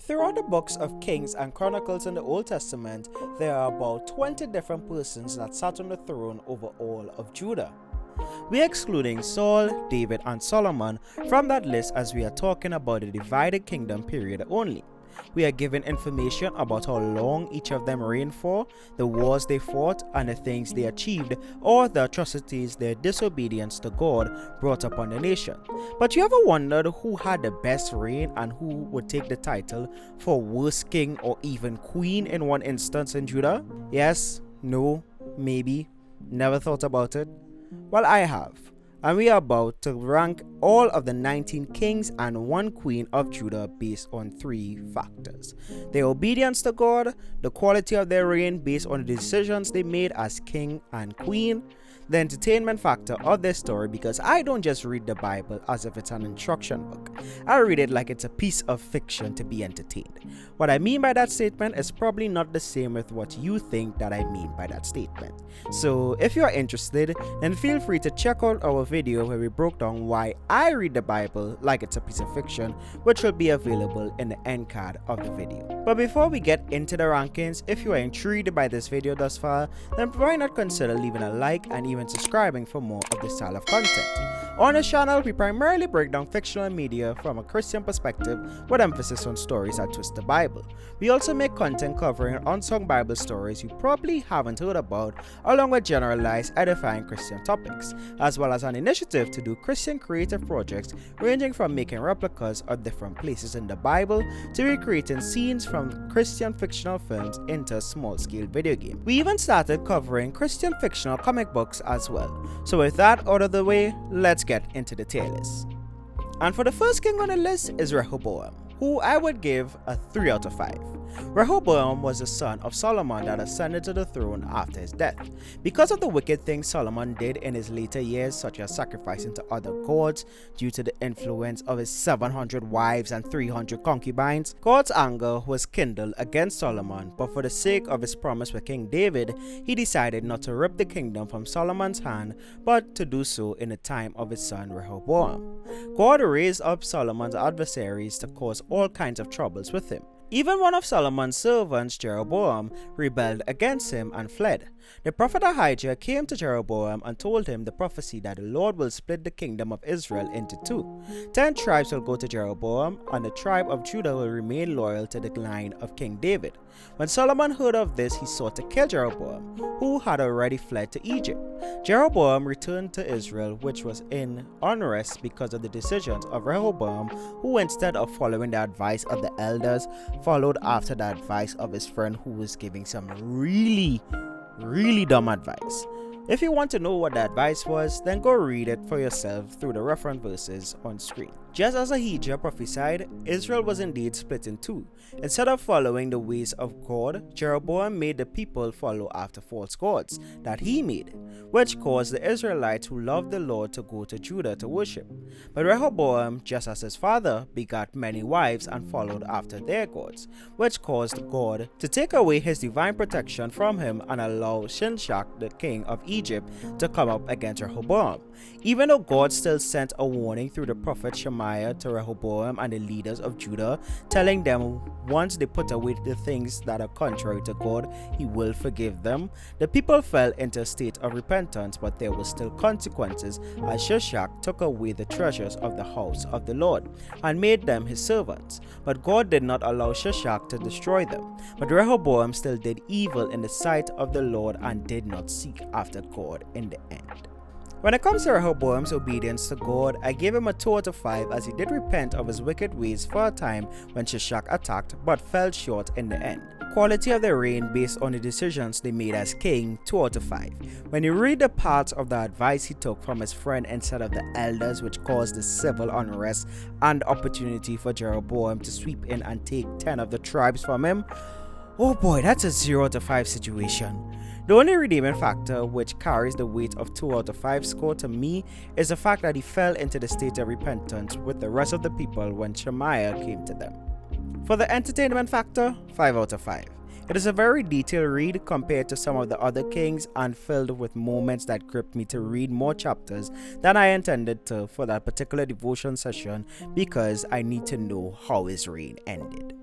Throughout the books of Kings and Chronicles in the Old Testament, there are about 20 different persons that sat on the throne over all of Judah. We are excluding Saul, David, and Solomon from that list as we are talking about the divided kingdom period only. We are given information about how long each of them reigned for, the wars they fought, and the things they achieved, or the atrocities their disobedience to God brought upon the nation. But you ever wondered who had the best reign and who would take the title for worst king or even queen in one instance in Judah? Yes, no, maybe, never thought about it? Well, I have. And we are about to rank all of the 19 kings and one queen of Judah based on 3 factors: their obedience to God, the quality of their reign based on the decisions they made as king and queen, the entertainment factor of their story, because I don't just read the Bible as if it's an instruction book. I read it like it's a piece of fiction to be entertained. What I mean by that statement is probably not the same with what you think that I mean by that statement. So if you are interested, then feel free to check out our video where we broke down why I read the Bible like it's a piece of fiction, which will be available in the end card of the video. But before we get into the rankings, if you are intrigued by this video thus far, then why not consider leaving a like and even subscribing for more of this style of content. On this channel, we primarily break down fictional media from a Christian perspective with emphasis on stories that twist the Bible. We also make content covering unsung Bible stories you probably haven't heard about, along with generalized edifying Christian topics, as well as an initiative to do Christian creative projects ranging from making replicas of different places in the Bible to recreating scenes from Christian fictional films into small-scale video games. We even started covering Christian fictional comic books as well. So with that out of the way, let's get into the tier list. And for the first king on the list is Rehoboam, who I would give a 3 out of 5. Rehoboam was the son of Solomon that ascended to the throne after his death. Because of the wicked things Solomon did in his later years, such as sacrificing to other gods due to the influence of his 700 wives and 300 concubines, God's anger was kindled against Solomon, but for the sake of his promise with King David, he decided not to rip the kingdom from Solomon's hand, but to do so in the time of his son Rehoboam. God raised up Solomon's adversaries to cause all kinds of troubles with him. Even one of Solomon's servants, Jeroboam, rebelled against him and fled. The prophet Ahijah came to Jeroboam and told him the prophecy that the Lord will split the kingdom of Israel into 2. 10 tribes will go to Jeroboam, and the tribe of Judah will remain loyal to the line of King David. When Solomon heard of this, he sought to kill Jeroboam, who had already fled to Egypt. Jeroboam returned to Israel, which was in unrest because of the decisions of Rehoboam, who instead of following the advice of the elders, followed after the advice of his friend who was giving some really dumb advice. If you want to know what the advice was, then go read it for yourself through the reference verses on screen. Just as Ahijah prophesied, Israel was indeed split in 2. Instead of following the ways of God, Jeroboam made the people follow after false gods that he made, which caused the Israelites who loved the Lord to go to Judah to worship. But Rehoboam, just as his father, begat many wives and followed after their gods, which caused God to take away his divine protection from him and allow Shishak, the king of Egypt, to come up against Rehoboam. Even though God still sent a warning through the prophet Shemaiah to Rehoboam and the leaders of Judah, telling them once they put away the things that are contrary to God, he will forgive them, the people fell into a state of repentance, but there were still consequences as Shishak took away the treasures of the house of the Lord and made them his servants. But God did not allow Shishak to destroy them. But Rehoboam still did evil in the sight of the Lord and did not seek after God in the end. When it comes to Rehoboam's obedience to God, I gave him a 2 out of 5 as he did repent of his wicked ways for a time when Shishak attacked but fell short in the end. Quality of the reign based on the decisions they made as king, 2 out of 5. When you read the parts of the advice he took from his friend instead of the elders, which caused the civil unrest and opportunity for Jeroboam to sweep in and take 10 of the tribes from him, oh boy, that's a 0 out of 5 situation. The only redeeming factor which carries the weight of 2 out of 5 score to me is the fact that he fell into the state of repentance with the rest of the people when Shemaiah came to them. For the entertainment factor, 5 out of 5. It is a very detailed read compared to some of the other kings and filled with moments that gripped me to read more chapters than I intended to for that particular devotion session because I need to know how his reign ended.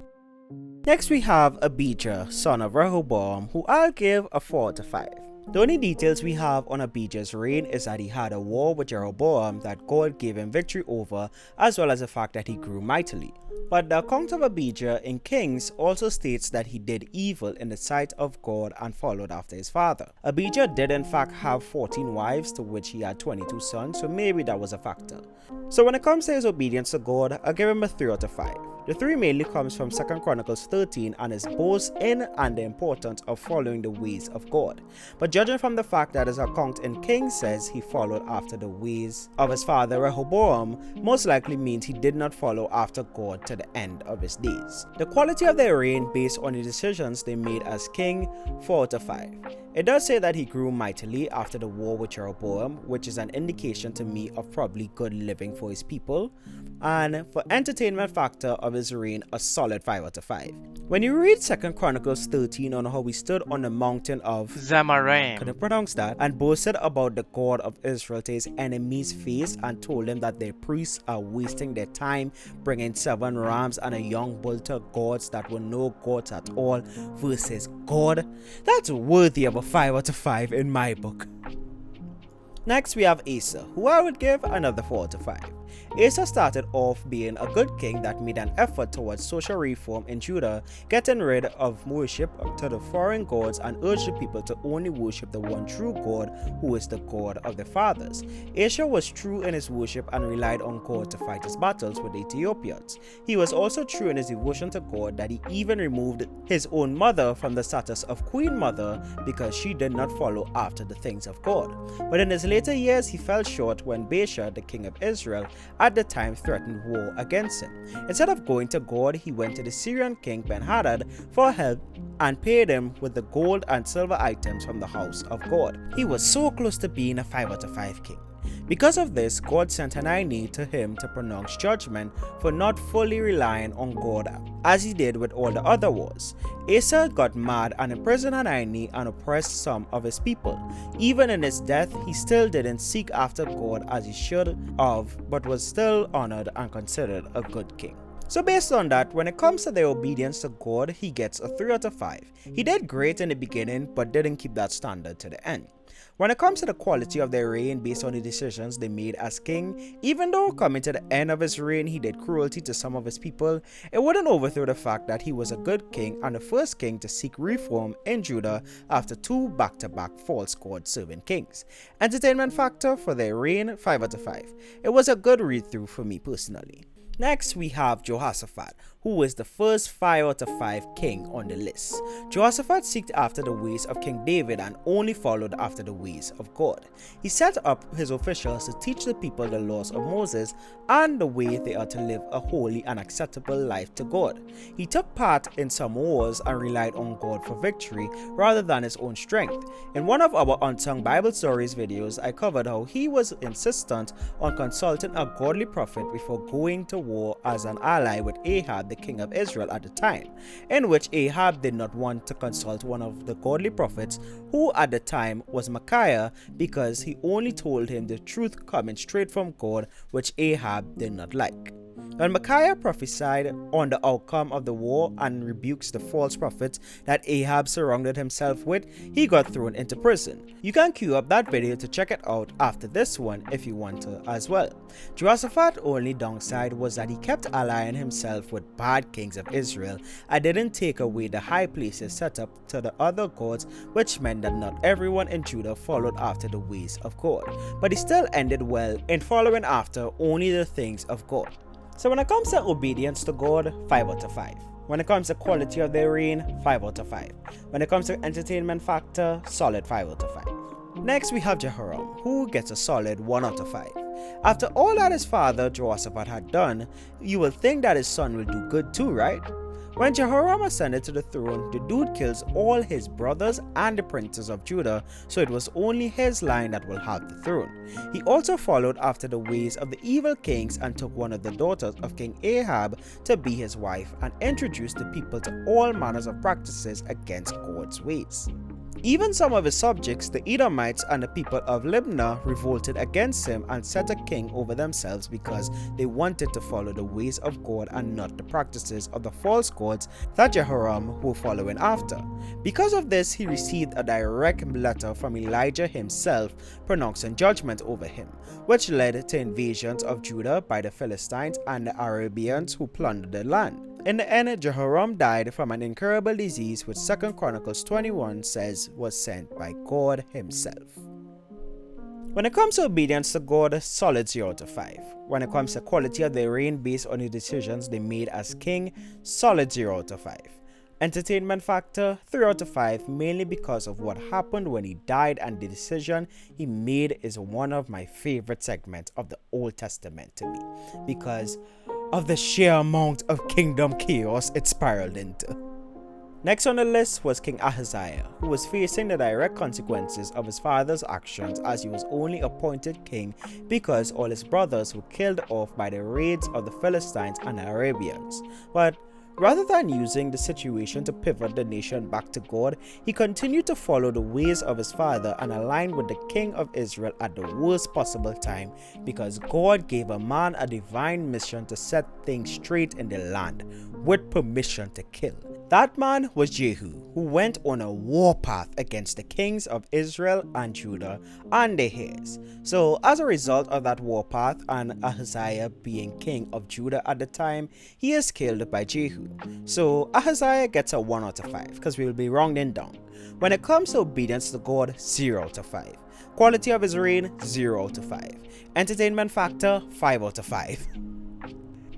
Next we have Abijah, son of Rehoboam, who I'll give a 4 out of 5. The only details we have on Abijah's reign is that he had a war with Jeroboam that God gave him victory over, as well as the fact that he grew mightily. But the account of Abijah in Kings also states that he did evil in the sight of God and followed after his father. Abijah did in fact have 14 wives, to which he had 22 sons, so maybe that was a factor. So when it comes to his obedience to God, I'll give him a 3 out of 5. The 3 mainly comes from 2 Chronicles 13 and his boast in and the importance of following the ways of God. But judging from the fact that his account in Kings says he followed after the ways of his father Rehoboam, most likely means he did not follow after God to the end of his days. The quality of their reign based on the decisions they made as king, 4 out of 5. It does say that he grew mightily after the war with Jeroboam, which is an indication to me of probably good living for his people. And for entertainment factor of his reign, a solid 5 out of 5. When you read 2 Chronicles 13 on how he stood on the mountain of Zamaram, couldn't pronounce that, and boasted about the God of Israel to his enemies' face and told them that their priests are wasting their time bringing 7 rams and a young bull to gods that were no gods at all versus God, that's worthy of a 5 out of 5 in my book. Next we have Asa, who I would give another 4 out of 5. Asa started off being a good king that made an effort towards social reform in Judah, getting rid of worship to the foreign gods and urged the people to only worship the one true God, who is the God of their fathers. Asa was true in his worship and relied on God to fight his battles with the Ethiopians. He was also true in his devotion to God that he even removed his own mother from the status of queen mother because she did not follow after the things of God. But in his later years he fell short when Baasha, the king of Israel, at the time threatened war against him. Instead of going to God, he went to the Syrian king Ben-Hadad for help and paid him with the gold and silver items from the house of God. He was so close to being a 5 out of 5 king. Because of this, God sent Hanani to him to pronounce judgment for not fully relying on God as he did with all the other wars. Asa got mad and imprisoned Hanani and oppressed some of his people. Even in his death, he still didn't seek after God as he should have, but was still honored and considered a good king. So based on that, when it comes to their obedience to God, he gets a 3 out of 5. He did great in the beginning, but didn't keep that standard to the end. When it comes to the quality of their reign based on the decisions they made as king, even though coming to the end of his reign he did cruelty to some of his people, it wouldn't overthrow the fact that he was a good king and the first king to seek reform in Judah after 2 back-to-back false god-serving kings. Entertainment factor for their reign, 5 out of 5. It was a good read-through for me personally. Next we have Jehoshaphat, who is the first 5 out of 5 king on the list. Jehoshaphat sought after the ways of King David and only followed after the ways of God. He set up his officials to teach the people the laws of Moses and the way they are to live a holy and acceptable life to God. He took part in some wars and relied on God for victory rather than his own strength. In one of our Unsung Bible Stories videos, I covered how he was insistent on consulting a godly prophet before going to war as an ally with Ahab, the king of Israel at the time, in which Ahab did not want to consult one of the godly prophets, who at the time was Micaiah, because he only told him the truth coming straight from God, which Ahab did not like. When Micaiah prophesied on the outcome of the war and rebukes the false prophets that Ahab surrounded himself with, he got thrown into prison. You can queue up that video to check it out after this one if you want to as well. Jehoshaphat's only downside was that he kept allying himself with bad kings of Israel and didn't take away the high places set up to the other gods, which meant that not everyone in Judah followed after the ways of God. But he still ended well in following after only the things of God. So when it comes to obedience to God, 5 out of 5. When it comes to quality of their reign, 5 out of 5. When it comes to entertainment factor, solid 5 out of 5. Next we have Jehoram, who gets a solid 1 out of 5. After all that his father Jehoshaphat had done, you will think that his son will do good too, right? When Jehoram ascended to the throne, the dude kills all his brothers and the princes of Judah, so it was only his line that will have the throne. He also followed after the ways of the evil kings and took one of the daughters of King Ahab to be his wife and introduced the people to all manners of practices against God's ways. Even some of his subjects, the Edomites and the people of Libnah, revolted against him and set a king over themselves because they wanted to follow the ways of God and not the practices of the false gods that Jehoram were following after. Because of this, he received a direct letter from Elijah himself pronouncing judgment over him, which led to invasions of Judah by the Philistines and the Arabians who plundered the land. In the end, Jehoram died from an incurable disease which 2 Chronicles 21 says was sent by God himself. When it comes to obedience to God, solid 0 to 5. When it comes to quality of their reign based on the decisions they made as king, solid 0 to 5. Entertainment factor 3 out of 5, mainly because of what happened when he died and the decision he made is one of my favorite segments of the Old Testament to me because of the sheer amount of kingdom chaos it spiraled into. Next on the list was King Ahaziah, who was facing the direct consequences of his father's actions as he was only appointed king because all his brothers were killed off by the raids of the Philistines and the Arabians. But rather than using the situation to pivot the nation back to God, he continued to follow the ways of his father and align with the king of Israel at the worst possible time because God gave a man a divine mission to set things straight in the land with permission to kill. That man was Jehu, who went on a warpath against the kings of Israel and Judah and their heirs. So as a result of that warpath and Ahaziah being king of Judah at the time, he is killed by Jehu. So Ahaziah gets a 1 out of 5 because we will be rounding down. When it comes to obedience to God, 0 out of 5. Quality of his reign, 0 out of 5. Entertainment factor, 5 out of 5.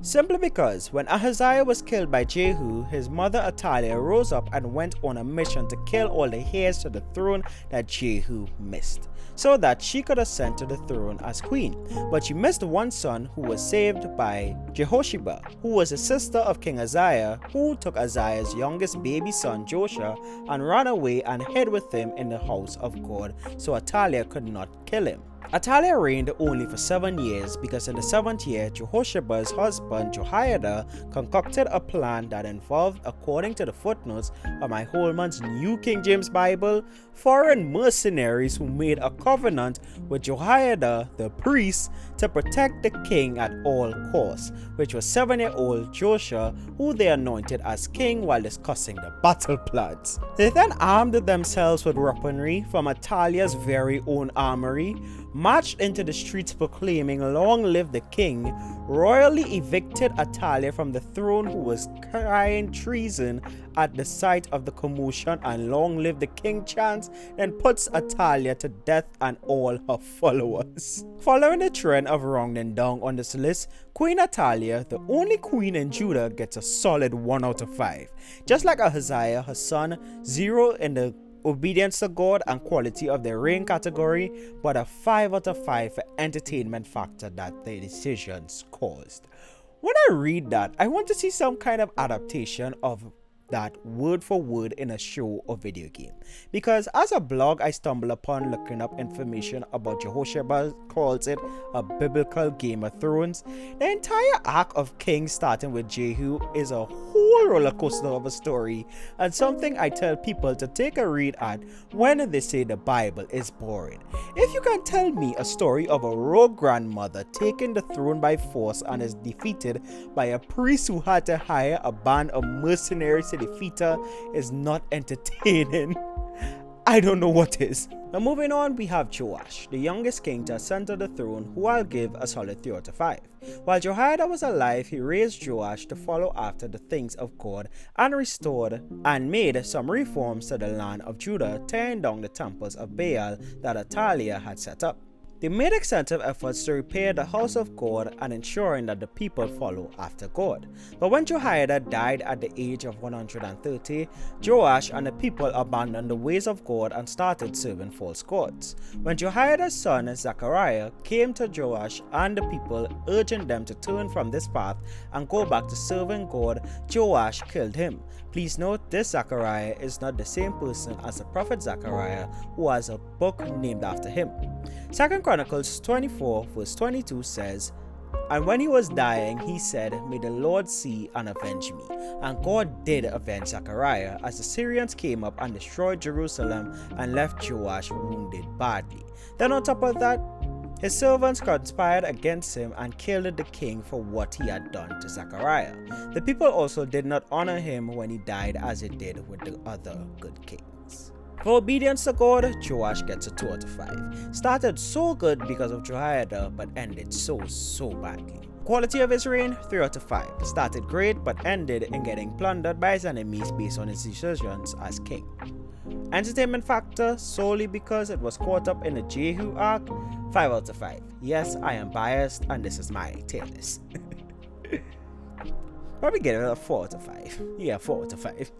Simply because when Ahaziah was killed by Jehu, his mother Athaliah rose up and went on a mission to kill all the heirs to the throne that Jehu missed, so that she could ascend to the throne as queen. But she missed one son who was saved by Jehoshaphat, who was a sister of King Uzziah, who took Uzziah's youngest baby son Joash and ran away and hid with him in the house of God, so Athaliah could not kill him. Athaliah reigned only for 7 years because in the 7th year, Jehoshaphat's husband Jehoiada concocted a plan that involved, according to the footnotes of my Holman's New King James Bible, foreign mercenaries who made a covenant with Jehoiada the priest to protect the king at all costs, which was 7-year-old Joshua, who they anointed as king while discussing the battle plans. They then armed themselves with weaponry from Athaliah's very own armory, marched into the streets proclaiming "Long live the king," royally evicted Athaliah from the throne, who was crying treason at the sight of the commotion and "Long live the king" chants, then puts Athaliah to death and all her followers. Following the trend of rounding down on this list, Queen Athaliah, the only queen in Judah, gets a solid 1 out of 5. Just like Ahaziah, her son, 0 in the obedience to God and quality of their reign category, but a 5 out of 5 for entertainment factor that their decisions caused. When I read that, I want to see some kind of adaptation of that word for word in a show or video game, because as a blog I stumble upon looking up information about Jehoshaphat calls it a biblical Game of Thrones. The entire arc of kings starting with Jehu is a whole roller coaster of a story and something I tell people to take a read at when they say the Bible is boring. If you can tell me a story of a rogue grandmother taking the throne by force and is defeated by a priest who had to hire a band of mercenaries to defeat her is not entertaining, I don't know what is. Now moving on, we have Joash, the youngest king to ascend to the throne, who I'll give a solid 3 out of 5. While Jehoiada was alive, he raised Joash to follow after the things of God and restored and made some reforms to the land of Judah, tearing down the temples of Baal that Athaliah had set up. They made extensive efforts to repair the house of God and ensuring that the people follow after God. But when Jehoiada died at the age of 130, Joash and the people abandoned the ways of God and started serving false gods. When Jehoiada's son Zechariah came to Joash and the people, urging them to turn from this path and go back to serving God, Joash killed him. Please note, this Zechariah is not the same person as the prophet Zechariah, who has a book named after him. 2 Chronicles 24 verse 22 says, And when he was dying, he said, "May the Lord see and avenge me." And God did avenge Zechariah as the Syrians came up and destroyed Jerusalem and left Joash wounded badly. Then on top of that, his servants conspired against him and killed the king for what he had done to Zechariah. The people also did not honor him when he died as it did with the other good kings. For obedience to God, Joash gets a 2 out of 5. Started so good because of Jehoiada, but ended so badly. Quality of his reign, 3 out of 5. Started great, but ended in getting plundered by his enemies based on his decisions as king. Entertainment factor, solely because it was caught up in the Jehu arc, 5 out of 5. Yes, I am biased, and this is my tier list. Probably get it a 4 out of 5. Yeah, 4 out of 5.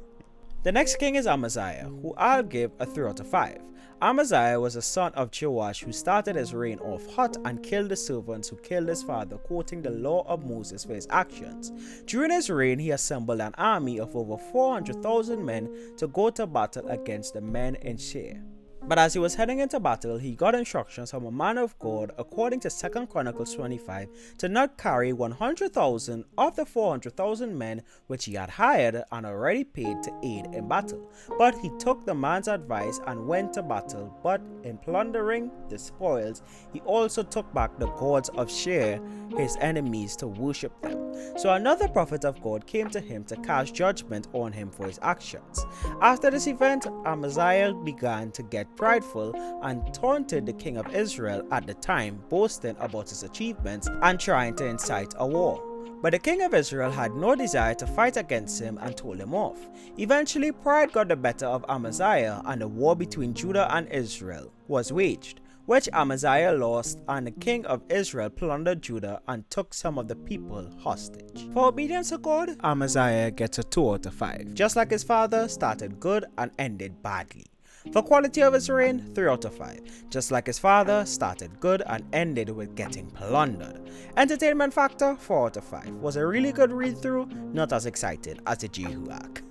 The next king is Amaziah, who I'll give a 3 out of 5. Amaziah was a son of Joash who started his reign off hot and killed the servants who killed his father, quoting the law of Moses for his actions. During his reign, he assembled an army of over 400,000 men to go to battle against the men in Seir. But as he was heading into battle, he got instructions from a man of God, according to 2 Chronicles 25, to not carry 100,000 of the 400,000 men which he had hired and already paid to aid in battle. But he took the man's advice and went to battle, but in plundering the spoils, he also took back the gods of Seir, his enemies, to worship them. So another prophet of God came to him to cast judgment on him for his actions. After this event, Amaziah began to get prideful and taunted the king of Israel at the time, boasting about his achievements and trying to incite a war. But the king of Israel had no desire to fight against him and told him off. Eventually, pride got the better of Amaziah and the war between Judah and Israel was waged, which Amaziah lost, and the king of Israel plundered Judah and took some of the people hostage. For obedience to God, Amaziah gets a 2 out of 5. Just like his father, started good and ended badly. For quality of his reign, 3 out of 5. Just like his father, started good and ended with getting plundered. Entertainment factor, 4 out of 5. Was a really good read through, not as exciting as the Jehu arc.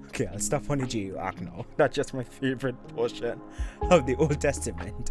Okay, I'll stop on the Jehu arc now. That's just my favorite portion of the Old Testament.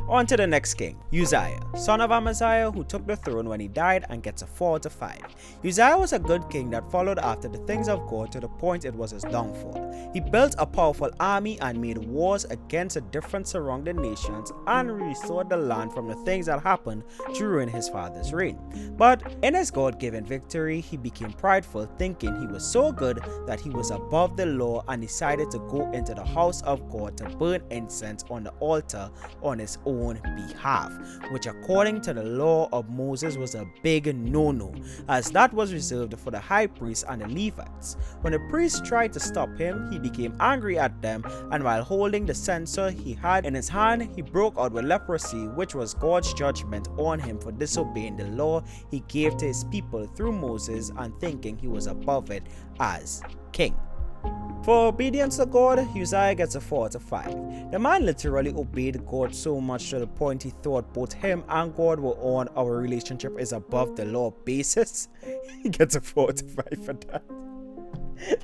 On to the next king, Uzziah, son of Amaziah, who took the throne when he died and gets a 4 out of 5. Uzziah was a good king that followed after the things of God to the point it was his downfall. He built a powerful army and made wars against the different surrounding nations and restored the land from the things that happened during his father's reign. But in his God-given victory, he became prideful, thinking he was so good that he was above the law, and decided to go into the house of God to burn incense on the altar on his own behalf, which according to the law of Moses was a big no-no, as that was reserved for the high priests and the Levites. When the priests tried to stop him, he became angry at them, and while holding the censer he had in his hand, he broke out with leprosy, which was God's judgment on him for disobeying the law he gave to his people through Moses and thinking he was above it as king. For obedience to God, Uzziah gets a 4 out of 5. The man literally obeyed God so much to the point he thought both him and God were on our relationship is above the law basis. He gets a 4 out of 5 for that.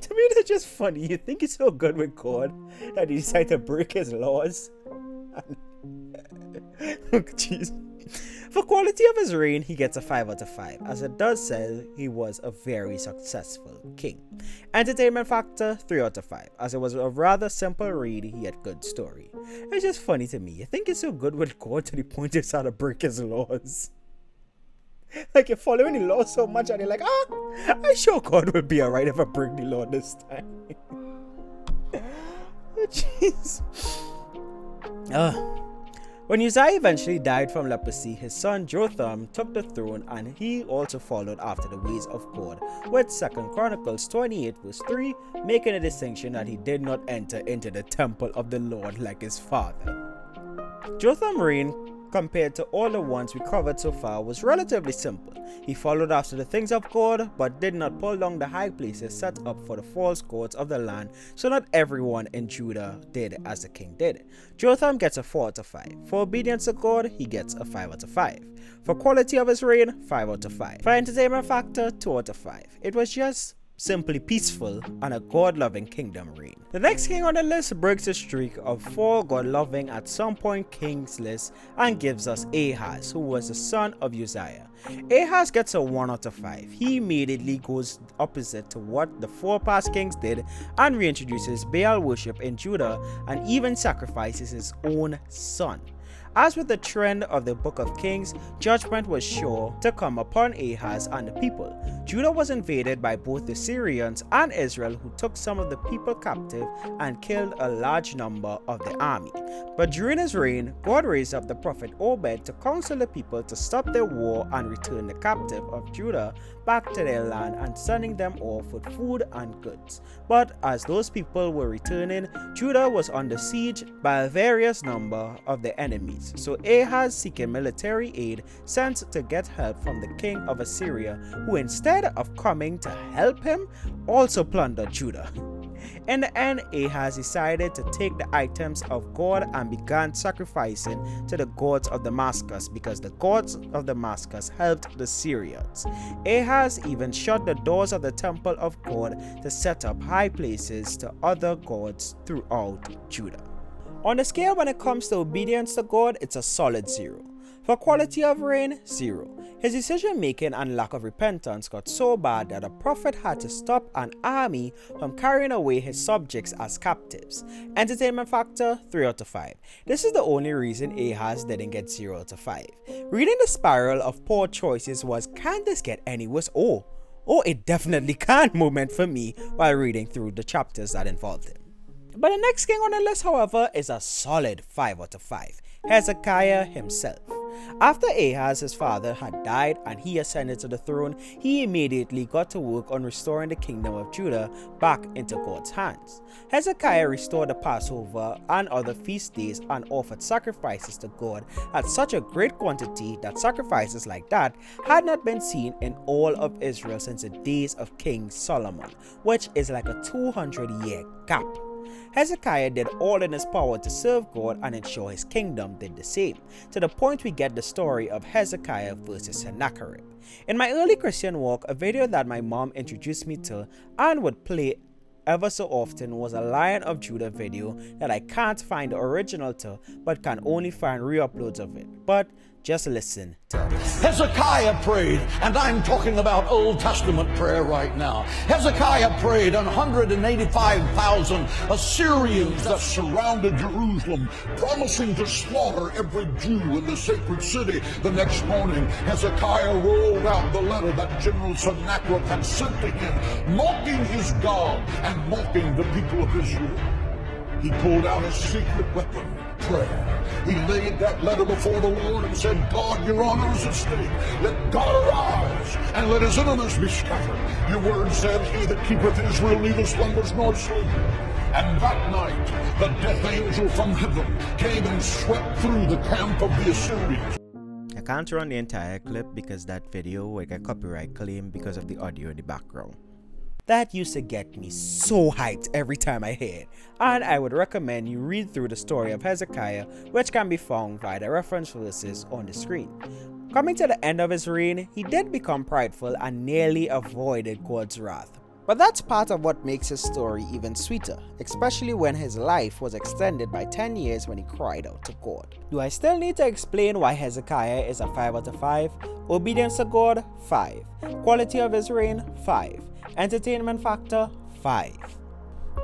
To me, that's just funny. You think he's so good with God that he decided to break his laws? Oh, jeez. For quality of his reign, he gets a 5 out of 5, as it does say he was a very successful king. Entertainment factor, 3 out of 5, as it was a rather simple read, yet good story. It's just funny to me. You think he's so good with God to the point it's how to break his laws? Like, you're following the law so much and you're like, I'm sure God will be alright if I break the law this time. Oh, jeez. When Uzziah eventually died from leprosy, his son Jotham took the throne, and he also followed after the ways of God, with 2 Chronicles 28 verse 3 making a distinction that he did not enter into the temple of the Lord like his father. Jotham's reign, compared to all the ones we covered so far, was relatively simple. He followed after the things of God, but did not pull down the high places set up for the false gods of the land, so not everyone in Judah did as the king did. Jotham gets a 4 out of 5. For obedience to God, he gets a 5 out of 5. For quality of his reign, 5 out of 5. For entertainment factor, 2 out of 5. It was just simply peaceful and a God-loving kingdom reign. The next king on the list breaks the streak of 4 God-loving at some point kings list and gives us Ahaz, who was the son of Uzziah. Ahaz gets a 1 out of 5. He immediately goes opposite to what the 4 past kings did and reintroduces Baal worship in Judah and even sacrifices his own son. As with the trend of the book of Kings, judgment was sure to come upon Ahaz and the people. Judah was invaded by both the Syrians and Israel, who took some of the people captive and killed a large number of the army. But during his reign, God raised up the prophet Obed to counsel the people to stop their war and return the captive of Judah back to their land and sending them off with food and goods. But as those people were returning, Judah was under siege by a various number of the enemies. So Ahaz, seeking military aid, sent to get help from the king of Assyria, who instead of coming to help him, also plundered Judah. In the end, Ahaz decided to take the items of God and began sacrificing to the gods of Damascus because the gods of Damascus helped the Syrians. Ahaz even shut the doors of the temple of God to set up high places to other gods throughout Judah. On the scale when it comes to obedience to God, it's a solid 0. For quality of reign, 0. His decision making and lack of repentance got so bad that a prophet had to stop an army from carrying away his subjects as captives. Entertainment factor, 3 out of 5. This is the only reason Ahaz didn't get 0 out of 5. Reading the spiral of poor choices was, can this get any worse? Oh, it definitely can moment for me while reading through the chapters that involved him. But the next king on the list, however, is a solid 5 out of 5, Hezekiah himself. After Ahaz, his father, had died and he ascended to the throne, he immediately got to work on restoring the kingdom of Judah back into God's hands. Hezekiah restored the Passover and other feast days and offered sacrifices to God at such a great quantity that sacrifices like that had not been seen in all of Israel since the days of King Solomon, which is like a 200-year gap. Hezekiah did all in his power to serve God and ensure his kingdom did the same, to the point we get the story of Hezekiah versus Sennacherib. In my early Christian walk, a video that my mom introduced me to and would play ever so often was a Lion of Judah video that I can't find the original to, but can only find re-uploads of it. But just listen to this. Hezekiah prayed, and I'm talking about Old Testament prayer right now. Hezekiah prayed, and 185,000 Assyrians that surrounded Jerusalem, promising to slaughter every Jew in the sacred city. The next morning, Hezekiah rolled out the letter that General Sennacherib had sent to him, mocking his God and mocking the people of Israel. He pulled out his secret weapon, prayer. He laid that letter before the Lord and said, God, your honor is at stake. Let God arise and let his enemies be scattered. Your word said, he that keepeth Israel neither slumbers nor sleep. And that night, the death angel from heaven came and swept through the camp of the Assyrians. I can't run the entire clip because that video will get copyright claim because of the audio in the background. That used to get me so hyped every time I hear it, and I would recommend you read through the story of Hezekiah, which can be found via the reference verses on the screen. Coming to the end of his reign, he did become prideful and nearly avoided God's wrath. But that's part of what makes his story even sweeter, especially when his life was extended by 10 years when he cried out to God. Do I still need to explain why Hezekiah is a 5 out of 5? Obedience to God, 5. Quality of his reign, 5. Entertainment factor, 5.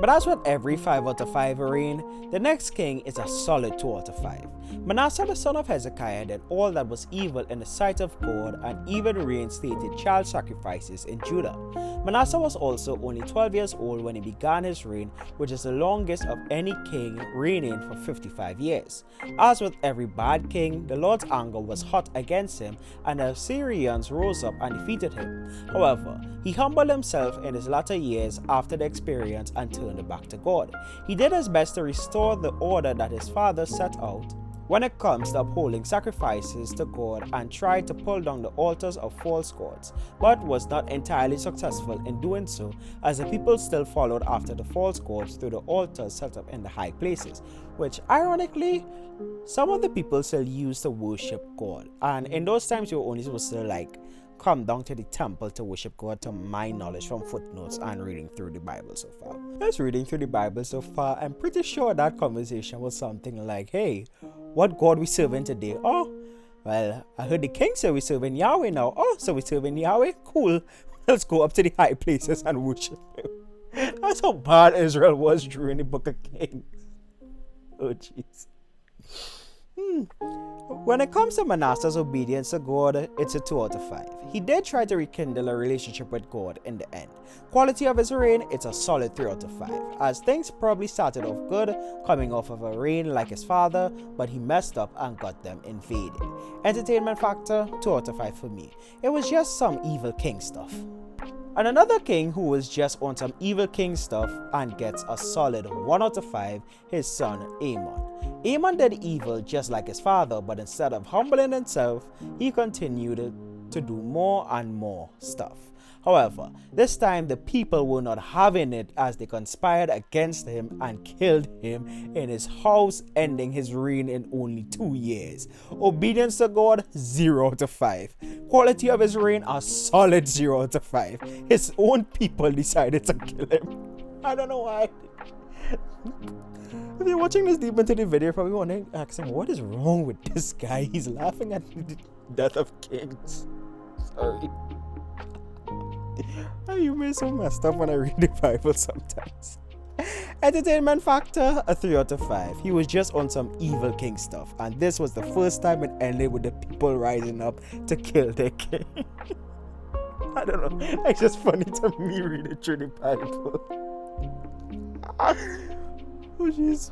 But as with every 5 out of 5 reign, the next king is a solid 2 out of 5. Manasseh the son of Hezekiah did all that was evil in the sight of God and even reinstated child sacrifices in Judah. Manasseh was also only 12 years old when he began his reign, which is the longest of any king reigning for 55 years. As with every bad king, the Lord's anger was hot against him and the Assyrians rose up and defeated him. However, he humbled himself in his latter years after the experience and turned back to God. He did his best to restore the order that his father set out when it comes to upholding sacrifices to God and tried to pull down the altars of false gods, but was not entirely successful in doing so, as the people still followed after the false gods through the altars set up in the high places, which ironically, some of the people still used to worship God, and in those times you were only supposed to come down to the temple to worship God, to my knowledge, from footnotes and reading through the Bible so far. Just reading through the Bible so far, I'm pretty sure that conversation was something like, hey, what God we serving today? Oh, well, I heard the king say we serving Yahweh now. Oh, so we serving Yahweh? Cool. Let's go up to the high places and worship him. That's how bad Israel was during the book of Kings. Oh, jeez. When it comes to Manasseh's obedience to God, it's a 2 out of 5. He did try to rekindle a relationship with God in the end. Quality of his reign, it's a solid 3 out of 5, as things probably started off good, coming off of a reign like his father, but he messed up and got them invaded. Entertainment factor, 2 out of 5 for me. It was just some evil king stuff. And another king who was just on some evil king stuff and gets a solid 1 out of 5, his son Amon. Amon did evil just like his father, but instead of humbling himself, he continued to do more and more stuff. However, this time the people were not having it, as they conspired against him and killed him in his house, ending his reign in only 2 years. Obedience to God, 0 out of 5. Quality of his reign, a solid 0 out of 5. His own people decided to kill him. I don't know why. If you're watching this deep into the video, you're probably wondering, asking, what is wrong with this guy? He's laughing at the death of kings. Sorry. You may so messed up when I read the Bible sometimes. Entertainment factor, a 3 out of 5. He was just on some evil king stuff, and this was the first time it ended with the people rising up to kill their king. I don't know. It's just funny to me reading through the Bible. Oh jeez.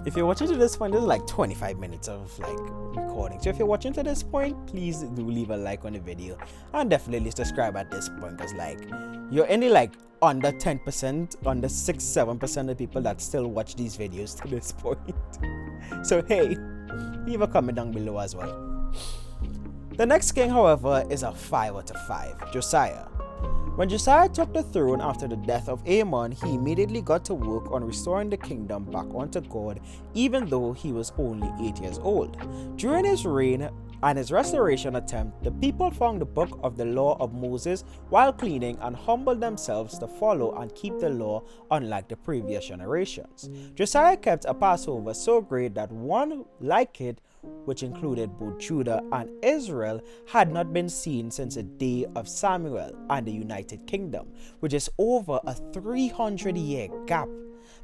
If you're watching to this point, this is like 25 minutes of like recording. So if you're watching to this point, please do leave a like on the video and definitely subscribe at this point, because like you're only like under 10%, under 6-7% of people that still watch these videos to this point. So hey, leave a comment down below as well. The next king, however, is a 5 out of 5, Josiah. When Josiah took the throne after the death of Amon, he immediately got to work on restoring the kingdom back onto God, even though he was only 8 years old. During his reign and his restoration attempt, the people found the book of the law of Moses while cleaning and humbled themselves to follow and keep the law, unlike the previous generations. Josiah kept a Passover so great that one like it, which included both Judah and Israel, had not been seen since the day of Samuel and the United Kingdom, which is over a 300-year gap.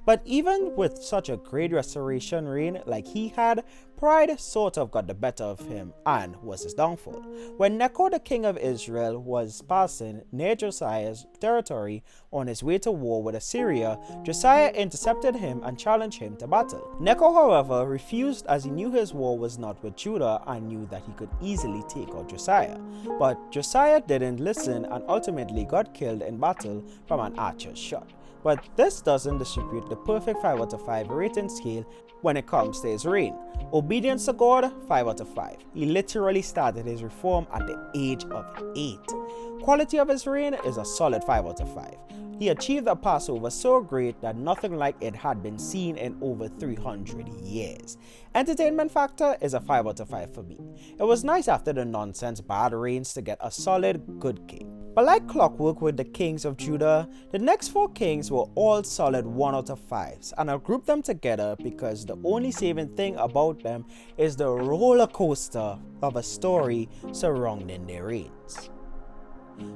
But even with such a great restoration reign like he had, pride sort of got the better of him and was his downfall. When Necho, the king of Israel, was passing near Josiah's territory on his way to war with Assyria, Josiah intercepted him and challenged him to battle. Necho, however, refused, as he knew his war was not with Judah and knew that he could easily take out Josiah. But Josiah didn't listen and ultimately got killed in battle from an archer's shot. But this doesn't distribute the perfect 5 out of 5 rating scale when it comes to his reign. Obedience to God, 5 out of 5. He literally started his reform at the age of 8. Quality of his reign is a solid 5 out of 5. He achieved a Passover so great that nothing like it had been seen in over 300 years. Entertainment factor is a 5 out of 5 for me. It was nice after the nonsense bad reigns to get a solid good king. But like clockwork with the kings of Judah, the next 4 kings were all solid 1 out of 5s, and I'll group them together because the only saving thing about them is the roller coaster of a story surrounding their reigns.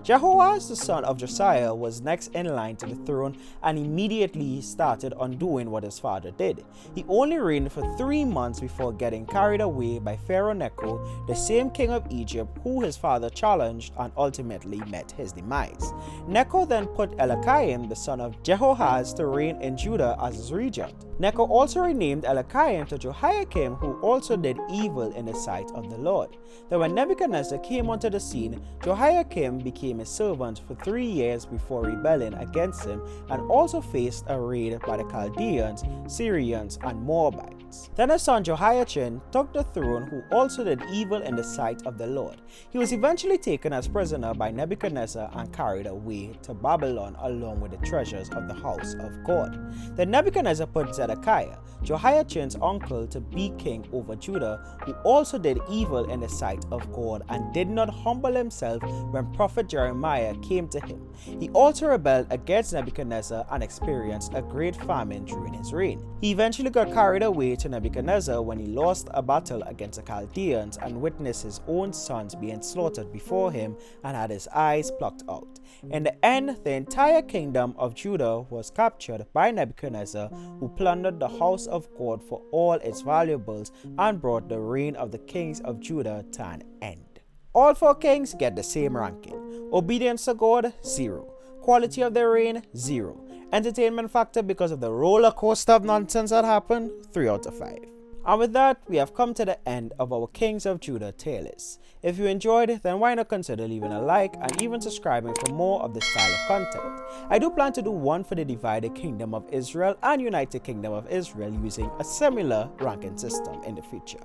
Jehoash, the son of Josiah, was next in line to the throne and immediately started undoing what his father did. He only reigned for 3 months before getting carried away by Pharaoh Necho, the same king of Egypt who his father challenged and ultimately met his demise. Necho then put Eliakim, the son of Jehoahaz, to reign in Judah as his regent. Necho also renamed Eliakim to Jehoiakim, who also did evil in the sight of the Lord. Then when Nebuchadnezzar came onto the scene, Jehoiakim became his servant for 3 years before rebelling against him, and also faced a raid by the Chaldeans, Syrians, and Moabites. Then his son Jehoiachin took the throne, who also did evil in the sight of the Lord. He was eventually taken as prisoner by Nebuchadnezzar and carried away to Babylon along with the treasures of the house of God. Then Nebuchadnezzar put Zedekiah Zedekiah, Jehoiachin's uncle, to be king over Judah, who also did evil in the sight of God and did not humble himself when prophet Jeremiah came to him. He also rebelled against Nebuchadnezzar and experienced a great famine during his reign. He eventually got carried away to Nebuchadnezzar when he lost a battle against the Chaldeans and witnessed his own sons being slaughtered before him and had his eyes plucked out. In the end, the entire kingdom of Judah was captured by Nebuchadnezzar, who plundered the house of God for all its valuables and brought the reign of the kings of Judah to an end. All 4 kings get the same ranking. Obedience to God, 0. Quality of their reign, 0. Entertainment factor because of the roller coaster of nonsense that happened, 3 out of 5. And with that, we have come to the end of our Kings of Judah tier list. If you enjoyed it, then why not consider leaving a like and even subscribing for more of this style of content. I do plan to do one for the divided Kingdom of Israel and United Kingdom of Israel using a similar ranking system in the future.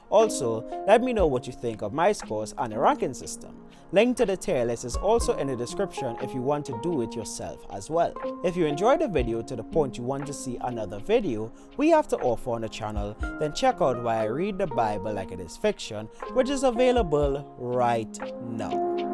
Also, let me know what you think of my scores and the ranking system. Link to the tier list is also in the description if you want to do it yourself as well. If you enjoyed the video to the point you want to see another video we have to offer on the channel, then check out Why I Read the Bible Like It Is Fiction, which is available right now.